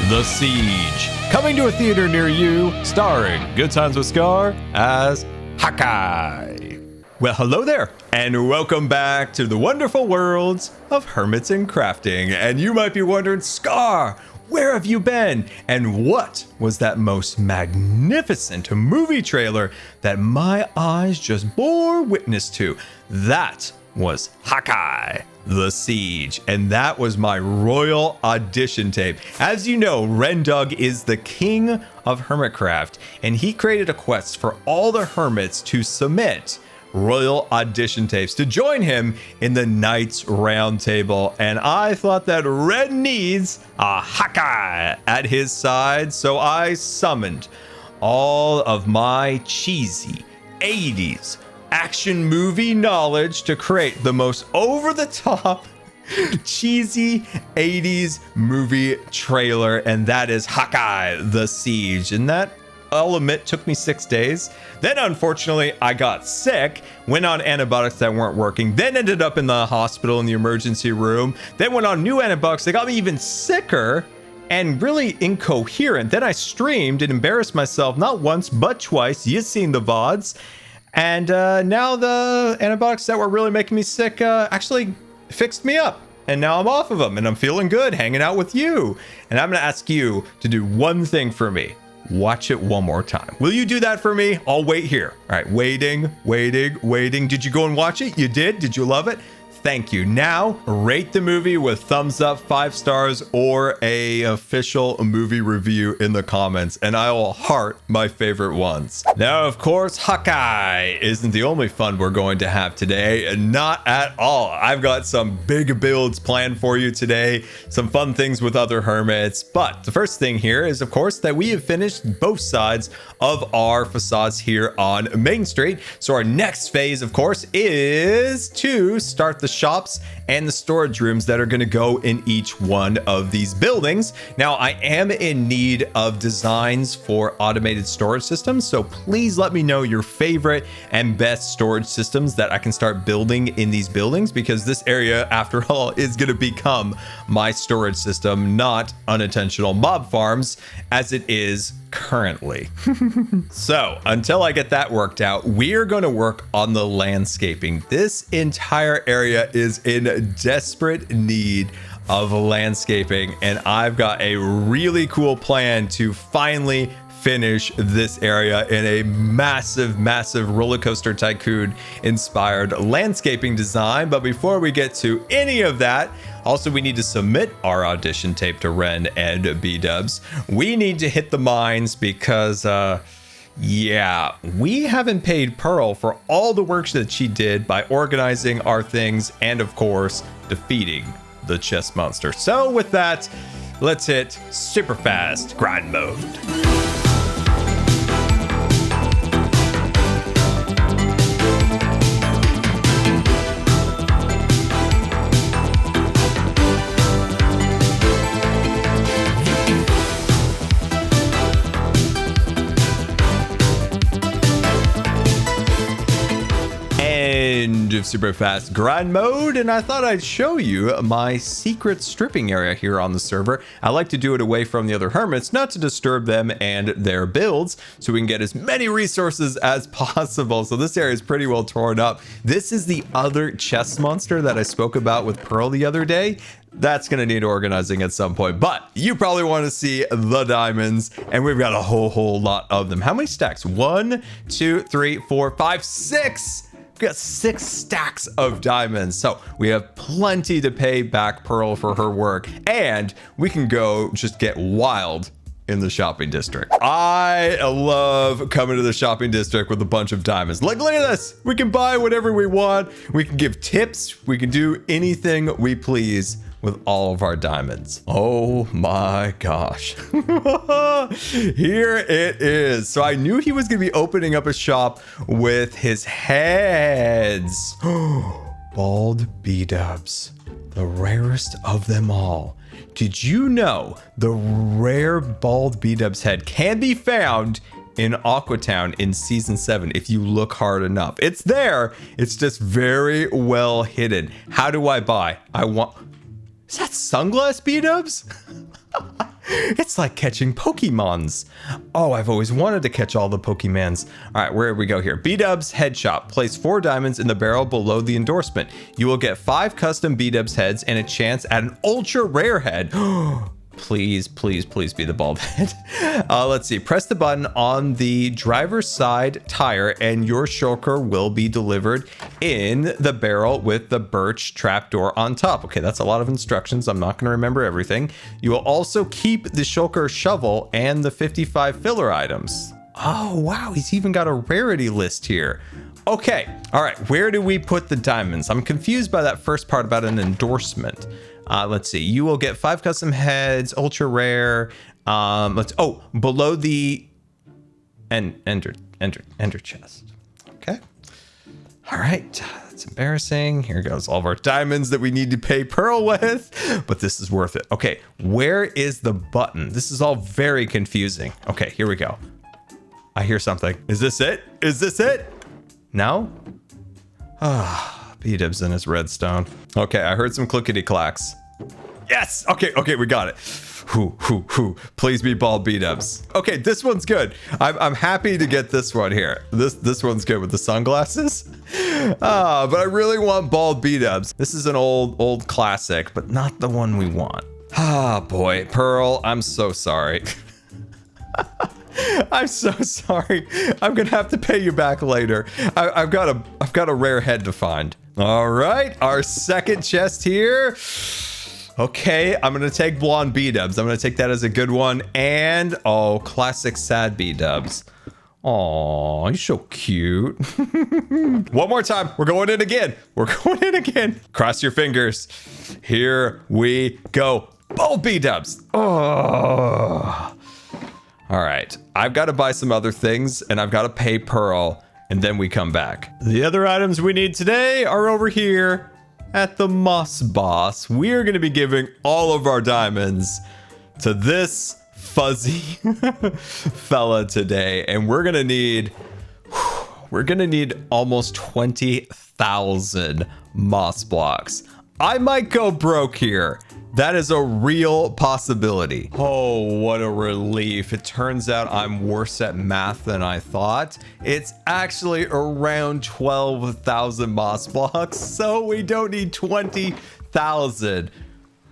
The Siege, coming to a theater near you, starring Good Times with Scar as hOtGuY. Well, hello there, and welcome back to the wonderful worlds of hermits and crafting. And you might be wondering, Scar, where have you been? And what was that most magnificent movie trailer that my eyes just bore witness to? That was hOtGuY, The Siege, and that was my Royal Audition tape. As you know, Rendug is the king of Hermitcraft, and he created a quest for all the hermits to submit Royal Audition tapes to join him in the Knights Roundtable. And I thought that Red needs a hOtGuY at his side, so I summoned all of my cheesy 80s action movie knowledge to create the most over-the-top cheesy 80s movie trailer, and that is hOtGuY, The Siege. And that, I'll admit, took me 6 days. Then unfortunately I got sick, went on antibiotics that weren't working, then ended up in the hospital in the emergency room, then went on new antibiotics that got me even sicker and really incoherent. Then I streamed and embarrassed myself not once but twice. You've seen the VODs. And now the antibiotics that were really making me sick actually fixed me up. And now I'm off of them and I'm feeling good hanging out with you. And I'm going to ask you to do one thing for me. Watch it one more time. Will you do that for me? I'll wait here. All right, waiting. Did you go and watch it? You did? Did you love it? Thank you. Now, rate the movie with thumbs up, 5 stars, or a official movie review in the comments, and I will heart my favorite ones. Now, of course, hOtGuY isn't the only fun we're going to have today. Not at all. I've got some big builds planned for you today, some fun things with other hermits, but the first thing here is, of course, that we have finished both sides of our facades here on Main Street. So our next phase, of course, is to start the shops and the storage rooms that are going to go in each one of these buildings. Now, I am in need of designs for automated storage systems, so please let me know your favorite and best storage systems that I can start building in these buildings, because this area, after all, is going to become my storage system, not unintentional mob farms as it is currently. So until I get that worked out, we're going to work on the landscaping. This entire area is in desperate need of landscaping, and I've got a really cool plan to finally finish this area in a massive roller coaster tycoon inspired landscaping design. But before we get to any of that, also we need to submit our audition tape to Ren and B-dubs. We need to hit the mines because Yeah, we haven't paid Pearl for all the work that she did by organizing our things and, of course, defeating the chest monster. So with that, let's hit super fast grind mode. Of super fast grind mode, and I thought I'd show you my secret stripping area here on the server. I like to do it away from the other hermits, not to disturb them and their builds, so we can get as many resources as possible. So this area is pretty well torn up. This is the other chest monster that I spoke about with Pearl the other day. That's going to need organizing at some point, but you probably want to see the diamonds, and we've got a whole lot of them. How many stacks? 1, 2, 3, 4, 5, 6. We got 6 stacks of diamonds, so we have plenty to pay back Pearl for her work, and we can go just get wild in the shopping district. I love coming to the shopping district with a bunch of diamonds. Look at this. We can buy whatever we want. We can give tips. We can do anything we please with all of our diamonds. Oh my gosh. Here it is. So I knew he was going to be opening up a shop with his heads. Bald B-dubs, the rarest of them all. Did you know the rare bald B-dubs head can be found in Aquatown in season 7 if you look hard enough? It's there. It's just very well hidden. How do I buy? Is that sunglass B-dubs? It's like catching Pokemons. Oh, I've always wanted to catch all the Pokemons. All right, where do we go here? B-dubs head shop. Place 4 diamonds in the barrel below the endorsement. You will get 5 custom B-dubs heads and a chance at an ultra rare head. Please, please, please be the bald head. Let's see. Press the button on the driver's side tire and your shulker will be delivered in the barrel with the birch trapdoor on top. Okay, that's a lot of instructions. I'm not going to remember everything. You will also keep the shulker shovel and the 55 filler items. Oh, wow. He's even got a rarity list here. Okay. All right. Where do we put the diamonds? I'm confused by that first part about an endorsement. Let's see. You will get 5 custom heads, ultra rare. Below the enter chest. Okay. All right. That's embarrassing. Here goes all of our diamonds that we need to pay Pearl with, but this is worth it. Okay. Where is the button? This is all very confusing. Okay. Here we go. I hear something. Is this it? Is this it? No? B-dubs in his redstone. Okay, I heard some clickety clacks. Yes! Okay, we got it. Please be bald B-dubs. Okay, this one's good. I'm happy to get this one here. This one's good with the sunglasses. But I really want bald B-dubs. This is an old classic, but not the one we want. Ah, boy. Pearl, I'm so sorry. I'm so sorry. I'm gonna have to pay you back later. I've got a rare head to find. All right, our second chest here. Okay, I'm gonna take blonde B-dubs. I'm gonna take that as a good one. And classic sad B-dubs. Aw, you're so cute. One more time. We're going in again. Cross your fingers. Here we go. Bald B-dubs. Oh. All right, I've got to buy some other things and I've got to pay Pearl and then we come back. The other items we need today are over here at the Moss Boss. We're going to be giving all of our diamonds to this fuzzy fella today. And we're going to need almost 20,000 moss blocks. I might go broke here. That is a real possibility. Oh, what a relief. It turns out I'm worse at math than I thought. It's actually around 12,000 moss blocks, so we don't need 20,000.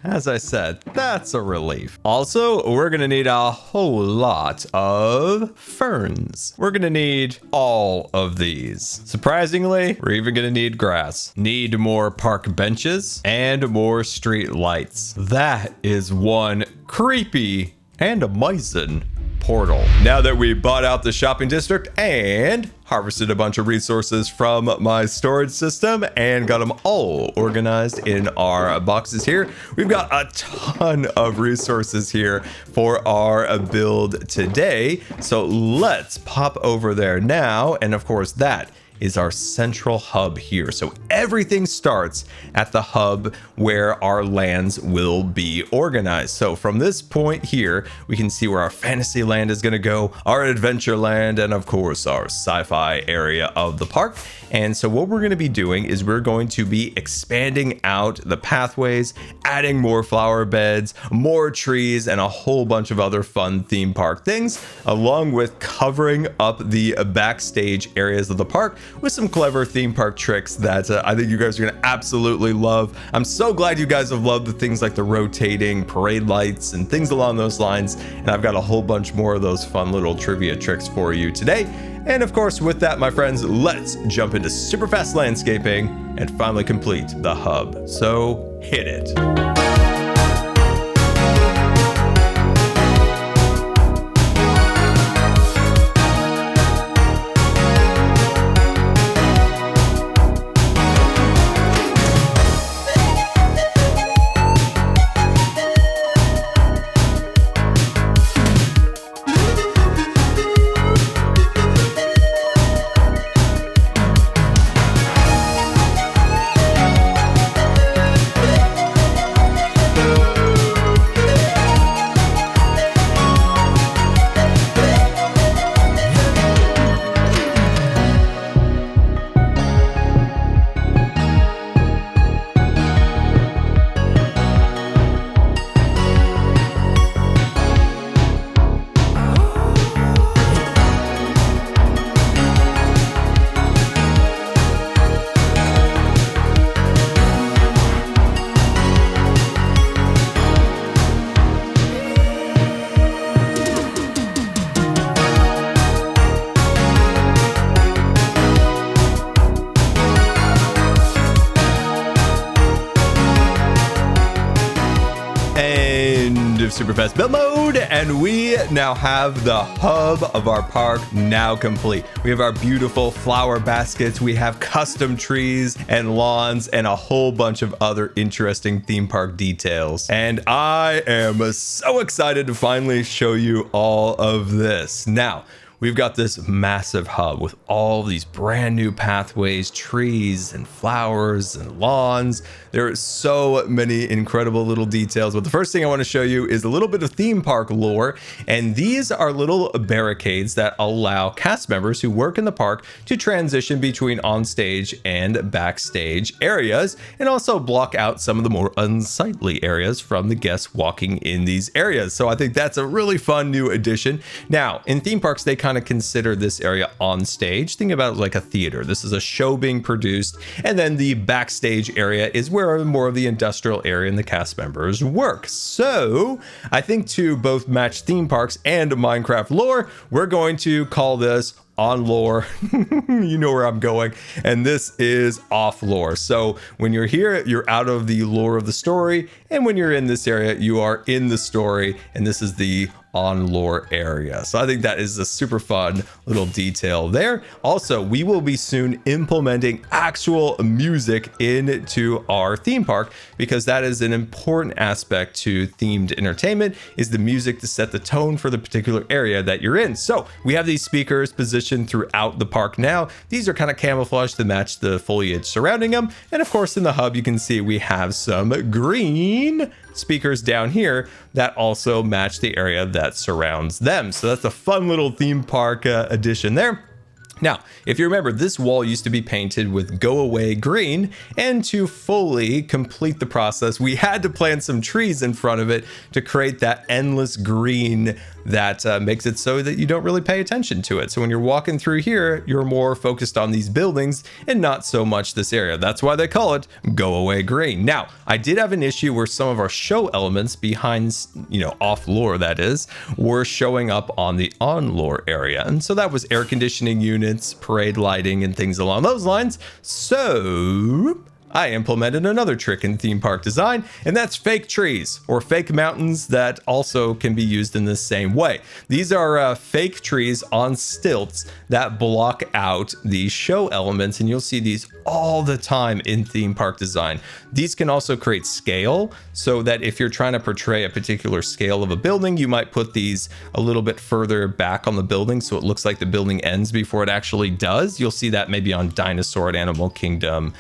As I said, that's a relief. Also, we're gonna need a whole lot of ferns. We're gonna need all of these. Surprisingly, we're even gonna need grass. Need more park benches and more street lights. That is one creepy and amazing portal. Now that we bought out the shopping district and harvested a bunch of resources from my storage system and got them all organized in our boxes here, we've got a ton of resources here for our build today. So let's pop over there now. And of course, that is our central hub here. So everything starts at the hub where our lands will be organized. So from this point here, we can see where our fantasy land is going to go, our adventure land, and of course our sci-fi area of the park. And so what we're going to be doing is we're going to be expanding out the pathways, adding more flower beds, more trees, and a whole bunch of other fun theme park things, along with covering up the backstage areas of the park with some clever theme park tricks that I think you guys are going to absolutely love. I'm so glad you guys have loved the things like the rotating parade lights and things along those lines. And I've got a whole bunch more of those fun little trivia tricks for you today. And of course, with that, my friends, let's jump into super fast landscaping and finally complete the hub. So hit it. Super fast build mode, and we now have the hub of our park now complete. We have our beautiful flower baskets, we have custom trees and lawns, and a whole bunch of other interesting theme park details. And I am so excited to finally show you all of this. Now, we've got this massive hub with all these brand new pathways, trees and flowers and lawns. There are so many incredible little details, but the first thing I want to show you is a little bit of theme park lore. And these are little barricades that allow cast members who work in the park to transition between onstage and backstage areas, and also block out some of the more unsightly areas from the guests walking in these areas. So I think that's a really fun new addition. Now, in theme parks, they kind of consider this area on stage. Think about it like a theater. This is a show being produced, and then the backstage area is where more of the industrial area and the cast members work. So I think to both match theme parks and Minecraft lore, we're going to call this on lore. You know where I'm going. And this is off lore. So when you're here, you're out of the lore of the story, and when you're in this area, you are in the story, and this is the on lore area. So I think that is a super fun little detail there. Also, we will be soon implementing actual music into our theme park, because that is an important aspect to themed entertainment, is the music to set the tone for the particular area that you're in. So we have these speakers positioned throughout the park now. These are kind of camouflaged to match the foliage surrounding them. And of course, in the hub, you can see we have some green speakers down here that also match the area that surrounds them. So that's a fun little theme park addition there. Now, if you remember, this wall used to be painted with Go Away green, and to fully complete the process, we had to plant some trees in front of it to create that endless green that makes it so that you don't really pay attention to it. So when you're walking through here, you're more focused on these buildings and not so much this area. That's why they call it Go Away green. Now, I did have an issue where some of our show elements behind, off lore that is, were showing up on the on lore area. And so that was air conditioning units, parade lighting, and things along those lines. So I implemented another trick in theme park design, and that's fake trees or fake mountains that also can be used in the same way. These are fake trees on stilts that block out the show elements, and you'll see these all the time in theme park design. These can also create scale, so that if you're trying to portray a particular scale of a building, you might put these a little bit further back on the building so it looks like the building ends before it actually does. You'll see that maybe on Dinosaur at Animal Kingdom.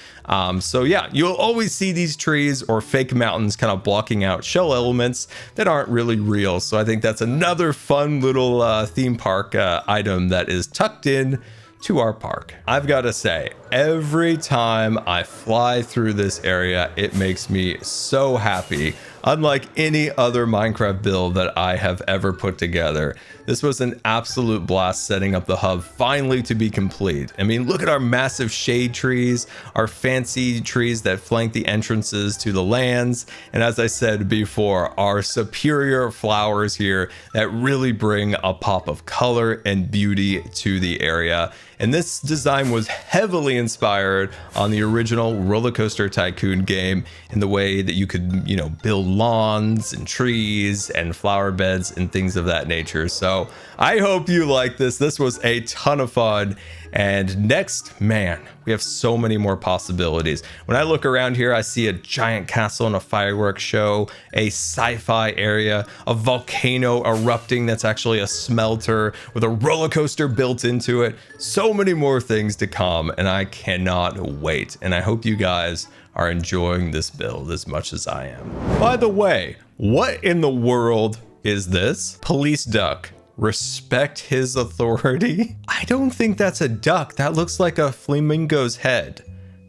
So yeah, you'll always see these trees or fake mountains kind of blocking out show elements that aren't really real. So I think that's another fun little theme park item that is tucked in to our park. I've got to say, every time I fly through this area, it makes me so happy. Unlike any other Minecraft build that I have ever put together, this was an absolute blast setting up the hub finally to be complete. I mean, look at our massive shade trees, our fancy trees that flank the entrances to the lands, and as I said before, our superior flowers here that really bring a pop of color and beauty to the area. And this design was heavily inspired on the original Roller Coaster Tycoon game in the way that you could, you know, build lawns and trees and flower beds and things of that nature. So I hope you like this. This was a ton of fun. And next, man, we have so many more possibilities. When I look around here, I see a giant castle and a fireworks show, a sci-fi area, a volcano erupting that's actually a smelter with a roller coaster built into it. So many more things to come, and I cannot wait. And I hope you guys are enjoying this build as much as I am. By the way, what in the world is this? Police duck. Respect his authority. I don't think that's a duck. That looks like a flamingo's head.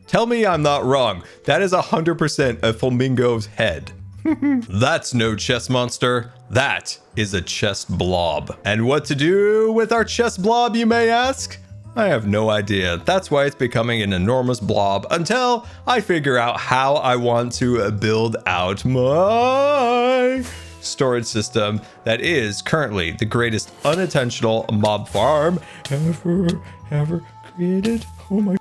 Tell me I'm not wrong. That is 100% a flamingo's head. That's no chest monster. That is a chest blob. And what to do with our chest blob, you may ask? I have no idea. That's why it's becoming an enormous blob until I figure out how I want to build out my storage system that is currently the greatest unintentional mob farm ever created. Oh my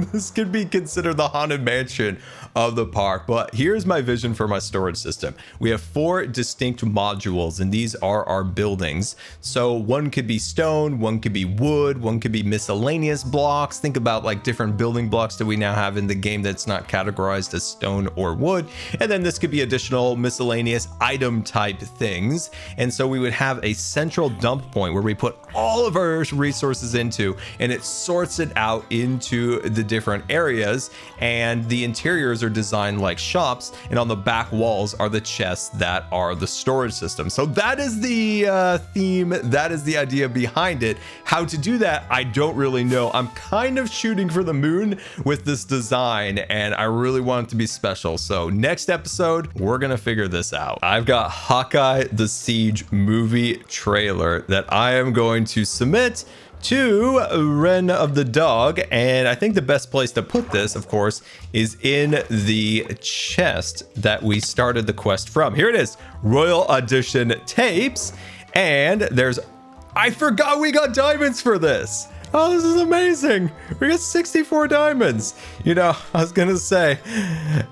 this could be considered the haunted mansion of the park, but here's my vision for my storage system. We have 4 distinct modules, and these are our buildings. So one could be stone, one could be wood, one could be miscellaneous blocks. Think about like different building blocks that we now have in the game that's not categorized as stone or wood. And then this could be additional miscellaneous item type things. And so we would have a central dump point where we put all of our resources into, and it sorts it out into the different areas, and the interiors are designed like shops, and on the back walls are the chests that are the storage system. So that is the theme, that is the idea behind it. How to do that, I don't really know. I'm kind of shooting for the moon with this design, and I really want it to be special. So next episode, we're gonna figure this out. I've got hOtGuY the Siege movie trailer that I am going to submit to Ren of the dog, and I think the best place to put this, of course, is in the chest that we started the quest from. Here it is, Royal Audition tapes, and there's, I forgot we got diamonds for this. Oh, this is amazing. We got 64 diamonds. You know, I was gonna say,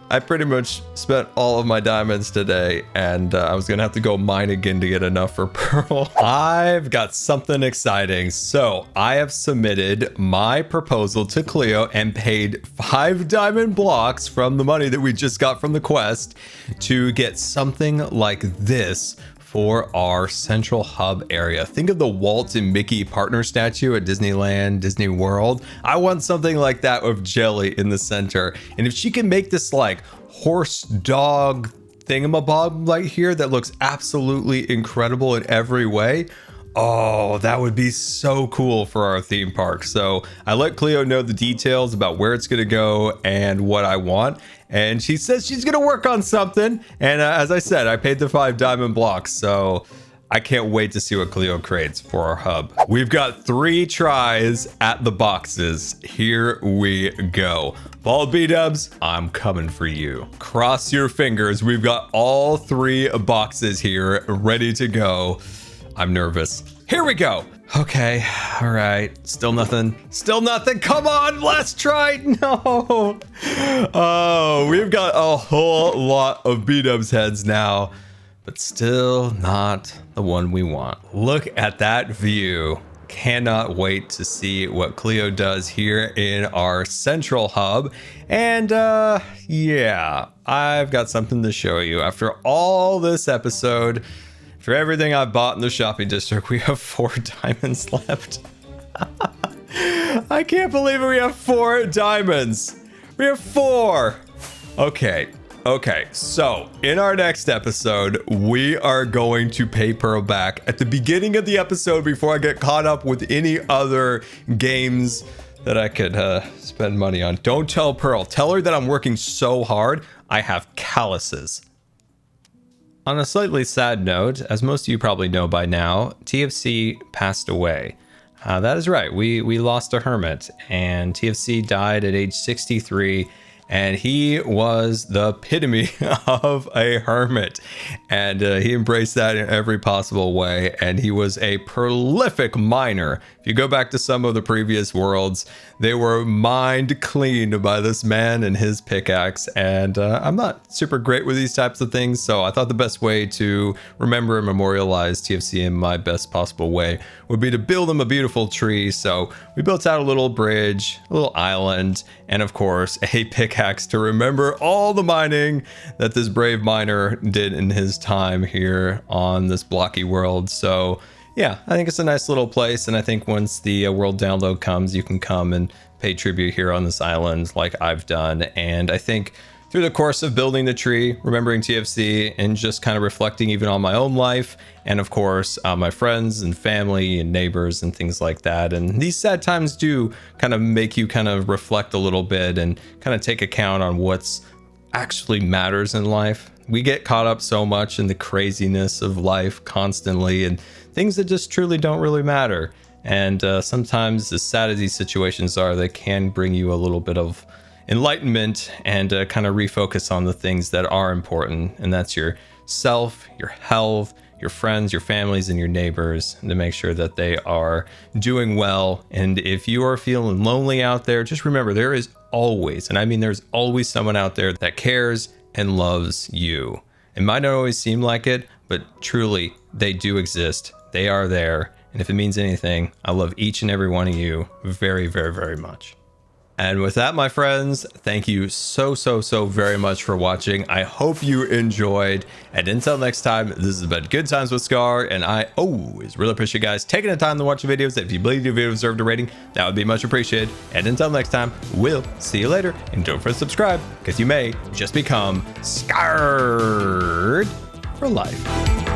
I pretty much spent all of my diamonds today, and I was gonna have to go mine again to get enough for Pearl. I've got something exciting. So I have submitted my proposal to Cleo and paid 5 diamond blocks from the money that we just got from the quest to get something like this for our central hub area. Think of the Walt and Mickey partner statue at Disneyland, Disney World. I want something like that with Jelly in the center. And if she can make this like horse dog thingamabob right here that looks absolutely incredible in every way, oh, that would be so cool for our theme park. So I let Cleo know the details about where it's gonna go and what I want. And she says she's gonna work on something. And as I said, I paid the 5 diamond blocks. So I can't wait to see what Cleo creates for our hub. We've got 3 tries at the boxes. Here we go. Ball B-dubs, I'm coming for you. Cross your fingers. We've got all 3 boxes here ready to go. I'm nervous. Here we go. Okay, all right. Still nothing. Still nothing. Come on, let's try. No. Oh, we've got a whole lot of B-dubs heads now, but still not the one we want. Look at that view. Cannot wait to see what Cleo does here in our central hub. And yeah, I've got something to show you. After all this episode, for everything I bought in the shopping district, we have 4 diamonds left. I can't believe it. We have 4 diamonds. We have 4. Okay, so in our next episode, we are going to pay Pearl back at the beginning of the episode before I get caught up with any other games that I could spend money on. Don't tell Pearl. Tell her that I'm working so hard, I have calluses. On a slightly sad note, as most of you probably know by now, TFC passed away. That is right, we lost a hermit, and TFC died at age 63, and he was the epitome of a hermit, and he embraced that in every possible way, and he was a prolific miner. If you go back to some of the previous worlds, they were mined clean by this man and his pickaxe, and I'm not super great with these types of things, so I thought the best way to remember and memorialize TFC in my best possible way would be to build him a beautiful tree. So we built out a little bridge, a little island, and of course a pickaxe to remember all the mining that this brave miner did in his time here on this blocky world. So yeah, I think it's a nice little place, and I think once the world download comes, you can come and pay tribute here on this island like I've done. And I think through the course of building the tree, remembering TFC, and just kind of reflecting even on my own life, and of course my friends and family and neighbors and things like that. And these sad times do kind of make you kind of reflect a little bit and kind of take account on what's actually matters in life. We get caught up so much in the craziness of life constantly, and things that just truly don't really matter. And sometimes, as sad as these situations are, they can bring you a little bit of enlightenment and kind of refocus on the things that are important, and that's your self, your health, your friends, your families, and your neighbors, and to make sure that they are doing well. And if you are feeling lonely out there, just remember there is always, and I mean there's always, someone out there that cares and loves you. It might not always seem like it, but truly they do exist. They are there. And if it means anything, I love each and every one of you very, very, very much. And with that, my friends, thank you so very much for watching. I hope you enjoyed. And until next time, this has been Good Times with Scar. And I always really appreciate you guys taking the time to watch the videos. If you believe your video deserved a rating, that would be much appreciated. And until next time, we'll see you later. And don't forget to subscribe, because you may just become scarred for life.